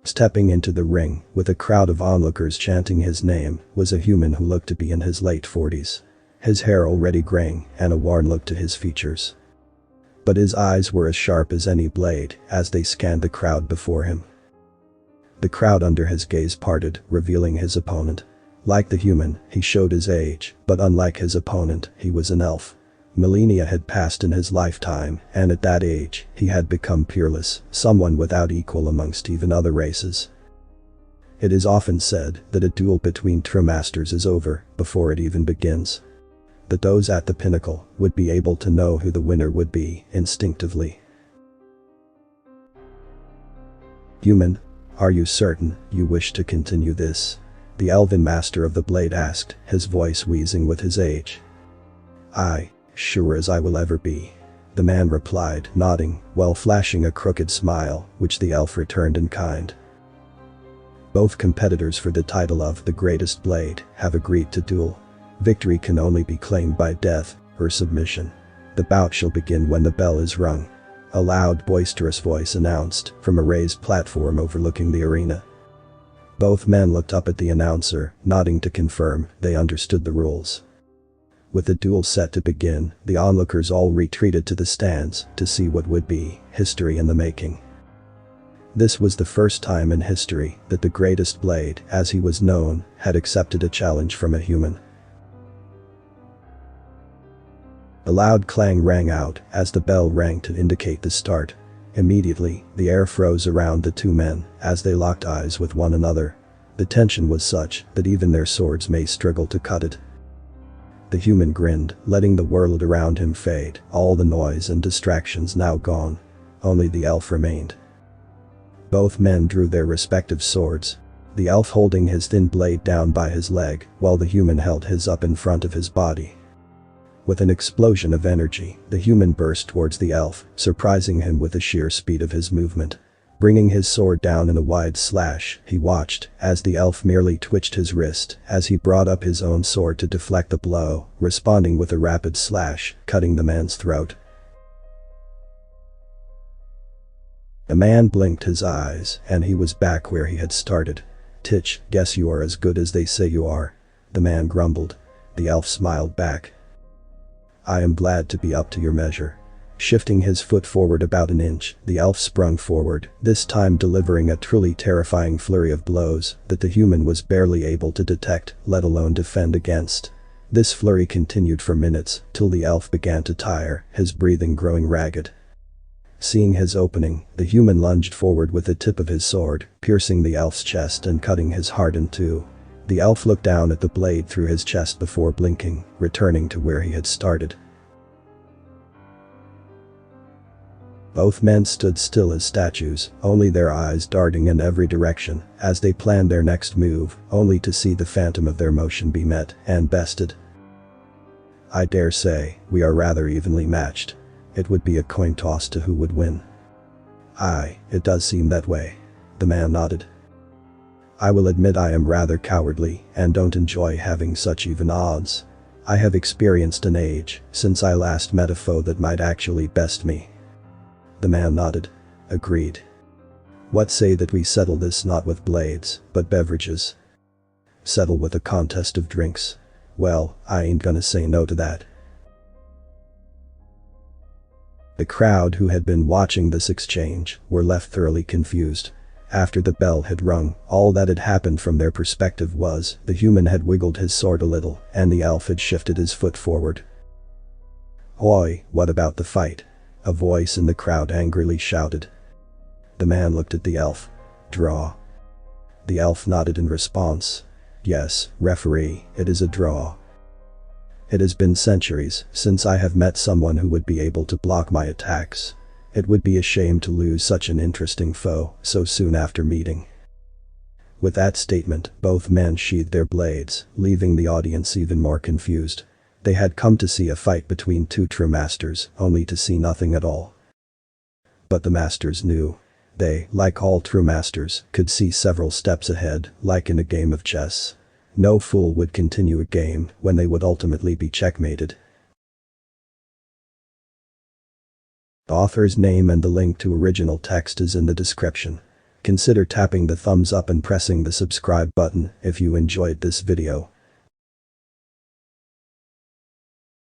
Stepping into the ring, with a crowd of onlookers chanting his name, was a human who looked to be in his late 40s. His hair already graying, and a worn look to his features. But his eyes were as sharp as any blade as they scanned the crowd before him. The crowd under his gaze parted, revealing his opponent. Like the human, he showed his age, but unlike his opponent, he was an elf. Millennia had passed in his lifetime, and at that age, he had become peerless, someone without equal amongst even other races. It is often said that a duel between true masters is over before it even begins. That those at the pinnacle would be able to know who the winner would be instinctively. Human, are you certain you wish to continue this? The elven master of the blade asked, his voice wheezing with his age. Aye, sure as I will ever be. The man replied, nodding, while flashing a crooked smile, which the elf returned in kind. Both competitors for the title of the greatest blade have agreed to duel. Victory can only be claimed by death or submission. The bout shall begin when the bell is rung. A loud, boisterous voice announced from a raised platform overlooking the arena. Both men looked up at the announcer, nodding to confirm they understood the rules. With the duel set to begin, the onlookers all retreated to the stands to see what would be history in the making. This was the first time in history that the greatest blade, as he was known, had accepted a challenge from a human. A loud clang rang out as the bell rang to indicate the start. Immediately, the air froze around the two men as they locked eyes with one another. The tension was such that even their swords may struggle to cut it. The human grinned, letting the world around him fade, all the noise and distractions now gone. Only the elf remained. Both men drew their respective swords, the elf holding his thin blade down by his leg, while the human held his up in front of his body. With an explosion of energy, the human burst towards the elf, surprising him with the sheer speed of his movement. Bringing his sword down in a wide slash, he watched as the elf merely twitched his wrist as he brought up his own sword to deflect the blow, responding with a rapid slash, cutting the man's throat. The man blinked his eyes, and he was back where he had started. "Titch, guess you are as good as they say you are," the man grumbled. The elf smiled back. "I am glad to be up to your measure." Shifting his foot forward about an inch, the elf sprung forward, this time delivering a truly terrifying flurry of blows that the human was barely able to detect, let alone defend against. This flurry continued for minutes, till the elf began to tire, his breathing growing ragged. Seeing his opening, the human lunged forward with the tip of his sword, piercing the elf's chest and cutting his heart in two. The elf looked down at the blade through his chest before blinking, returning to where he had started. Both men stood still as statues, only their eyes darting in every direction as they planned their next move, only to see the phantom of their motion be met and bested. "I dare say we are rather evenly matched. It would be a coin toss to who would win." "Aye, it does seem that way," the man nodded. "I will admit I am rather cowardly and don't enjoy having such even odds. I have experienced an age since I last met a foe that might actually best me." The man nodded. "Agreed. What say that we settle this not with blades, but beverages? Settle with a contest of drinks? Well, I ain't gonna say no to that." The crowd who had been watching this exchange were left thoroughly confused. After the bell had rung, all that had happened from their perspective was the human had wiggled his sword a little and the elf had shifted his foot forward. "Oi, what about the fight?" a voice in the crowd angrily shouted. The man looked at the elf. "Draw." The elf nodded in response. "Yes, referee, it is a draw. It has been centuries since I have met someone who would be able to block my attacks. It would be a shame to lose such an interesting foe so soon after meeting." With that statement, both men sheathed their blades, leaving the audience even more confused. They had come to see a fight between two true masters, only to see nothing at all. But the masters knew. They, like all true masters, could see several steps ahead, like in a game of chess. No fool would continue a game when they would ultimately be checkmated. The author's name and the link to original text is in the description. Consider tapping the thumbs up and pressing the subscribe button if you enjoyed this video.